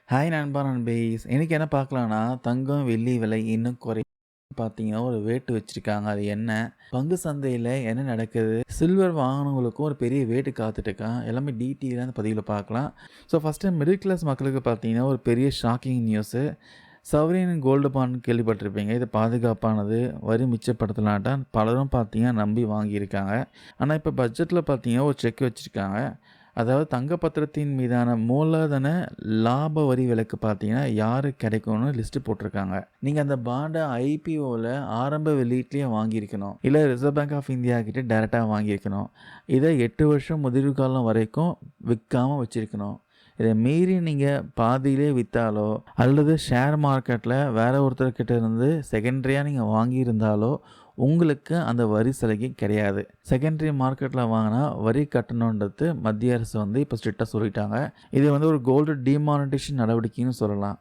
Hi நண்பா நண்பீஸ். இன்னைக்கு என்ன பார்க்கலான்னா, தங்கம், வெள்ளி விலை இன்னும் பார்த்தீங்கன்னா, ஒரு வேட்டு வச்சிருக்காங்க. அது என்ன? பங்கு சந்தையில என்ன நடக்குது? சில்வர் வாங்குனவங்களுக்கும் ஒரு பெரிய வேட்டு காத்துட்டு இருக்கான். எல்லாமே டீட்டெயிலா இந்த பதிவுல பார்க்கலாம். ஸோ ஃபர்ஸ்ட்டு மிடில் கிளாஸ் மக்களுக்கு பார்த்தீங்கன்னா, ஒரு பெரிய ஷாக்கிங் நியூஸு. சவரீன் கோல்டு பாண்ட் கேள்விப்பட்டிருப்பீங்க. இது பாதுகாப்பானது, வரி மிச்சப்படுத்தலான்ட்டா பலரும் பார்த்தீங்கன்னா நம்பி வாங்கியிருக்காங்க. ஆனா, இப்ப பட்ஜெட்ல பார்த்தீங்கன்னா, ஒரு செக் வச்சிருக்காங்க. அதாவது தங்க பத்திரத்தின் மீதான மூலதன லாப வரி விலக்கு பார்த்தீங்கன்னா, யாருக்கு கிடைக்கும்னு லிஸ்ட் போட்டிருக்காங்க. நீங்க அந்த பாண்ட ஐபிஓல ஆரம்ப வெளியீட்டிலேயே வாங்கியிருக்கணும். இல்ல ரிசர்வ் பேங்க் ஆஃப் இந்தியா கிட்ட டைரக்ட்டா வாங்கியிருக்கணும். இத 8 வருஷம் முதிர்வு காலம் வரைக்கும் விக்காம வச்சிருக்கணும். இத மீறி நீங்க பாதியிலே வித்தாலோ, அல்லது ஷேர் மார்க்கெட்ல வேற ஒருத்தர்கிட்ட இருந்து செகண்டரியா நீங்க வாங்கியிருந்தாலோ, உங்களுக்கு அந்த வரி சலுகை கிடையாது. செகண்டரி மார்க்கெட்ல வாங்குனா வரி கட்டணுன்றது மத்திய அரசு இப்போ ஸ்ட்ரிக்ட்டா சொல்லிட்டாங்க. இது ஒரு கோல்டு டிமானிட்டைசேஷன் நடவடிக்கைன்னு சொல்லலாம்.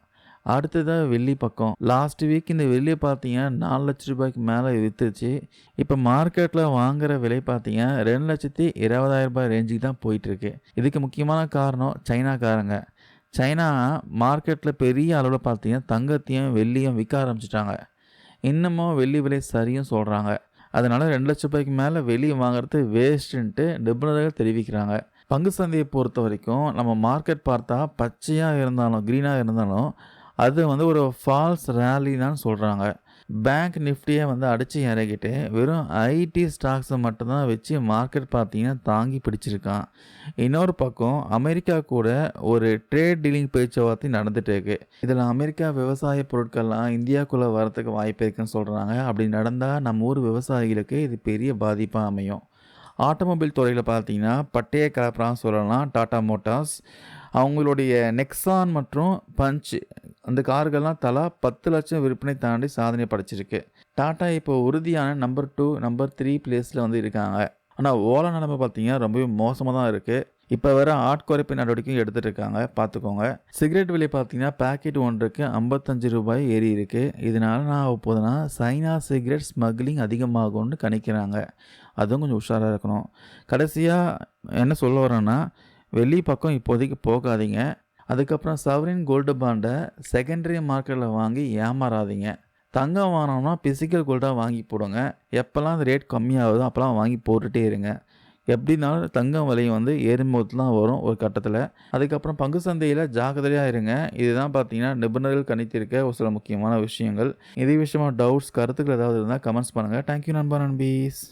அடுத்ததா வெள்ளி பக்கம். லாஸ்ட் வீக் இந்த வெள்ளிய பார்த்தீங்கன்னா, ரூ. 4,00,000க்கு மேல வித்துச்சு. இப்ப மார்க்கெட்ல வாங்குற விலை பார்த்தீங்கன்னா, ரூ. 2,20,000 ரேஞ்சுக்கு தான் போயிட்டுருக்கு. இதுக்கு முக்கியமான காரணம் சைனாக்காரங்க. சைனா மார்க்கெட்ல பெரிய அளவுல பார்த்தீங்கன்னா, தங்கத்தையும், வெள்ளியும் விற்க ஆரம்பிச்சுட்டாங்க. இன்னமும் வெள்ளி விலை சரியும் சொல்றாங்க. அதனால ரூ. 2,00,000க்கு மேல வெள்ளி வாங்குறது வேஸ்ட்டுன்ட்டு நிபுணர்கள் தெரிவிக்கிறாங்க. பங்கு சந்தைய பொறுத்தவரைக்கும் நம்ம மார்க்கெட் பார்த்தா பச்சையா இருந்தாலும், கிரீனா இருந்தாலும் அது ஒரு ஃபால்ஸ் ராலி தான் சொல்றாங்க. பேங்க் நிஃப்டிய அடிச்சு இறக்கிட்டு வெறும் ஐடி ஸ்டாக்ஸ மட்டும் தான் வச்சு மார்க்கெட் பார்த்தீங்கன்னா தாங்கி பிடிச்சிருக்கான். இன்னொரு பக்கம் அமெரிக்கா கூட ஒரு ட்ரேட் டீலிங் பேச்சுவார்த்தை நடந்துட்டு இருக்கு. இதில் அமெரிக்கா விவசாய பொருட்கள்லாம் இந்தியாக்குள்ள வரதுக்கு வாய்ப்பு இருக்குன்னு சொல்றாங்க. அப்படி நடந்தா நம்ம ஊர் விவசாயிகளுக்கு இது பெரிய பாதிப்பா அமையும். ஆட்டோமொபைல் துறையில பார்த்தீங்கன்னா, பட்டய கலப்புறான்னு சொல்லலாம் டாடா மோட்டார்ஸ். அவங்களுடைய நெக்ஸான் மற்றும் பஞ்ச் அந்த கார்கள்லாம் தலா 10,00,000 விற்பனை தாண்டி சாதனை படைச்சிருக்கு. டாடா இப்போ உறுதியான நம்பர் 2, நம்பர் 3 பிளேஸில் இருக்காங்க. ஆனால் ஓலா நிலைமை பார்த்தீங்கன்னா ரொம்பவே மோசமாக தான் இருக்குது. இப்போ வேற ஆட்குறைப்பு நடவடிக்கையும் எடுத்துட்டு இருக்காங்க, பார்த்துக்கோங்க. சிகரெட் விலை பார்த்தீங்கன்னா பாக்கெட் ஒன்றுக்கு ரூ. 55 ஏறி இருக்கு. இதனால நான் ஆக போகுதுன்னா சைனா சிகரெட் ஸ்மக்லிங் அதிகமாகும்னு கணிக்கிறாங்க. அதுவும் கொஞ்சம் உஷாராக இருக்கணும். கடைசியாக என்ன சொல்ல வரேன்னா, வெள்ளி பக்கம் இப்போதைக்கு போகாதீங்க. அதுக்கப்புறம் சவரின் கோல்டு பாண்டை செகண்டரி மார்க்கெட்டில் வாங்கி ஏமாறாதீங்க. தங்கம் வாங்கினோம்னா பிசிக்கல் கோல்டாக வாங்கி போடுங்க. எப்போல்லாம் அந்த ரேட் கம்மியாகுதோ அப்போல்லாம் வாங்கி போட்டுகிட்டே இருங்க. எப்படினாலும் தங்கம் விலை ஏறும்போது தான் வரும் ஒரு கட்டத்தில். அதுக்கப்புறம் பங்கு சந்தையில் ஜாக்கிரதையாக இருங்க. இதுதான் பார்த்தீங்கன்னா நிபுணர்கள் கணித்திருக்க ஒரு சில முக்கியமான விஷயங்கள். இதே விஷயமா டவுட்ஸ், கருத்துக்கள் ஏதாவது இருந்தால் கமெண்ட்ஸ் பண்ணுங்கள். தேங்க்யூ நண்பா நண்பீஸ்.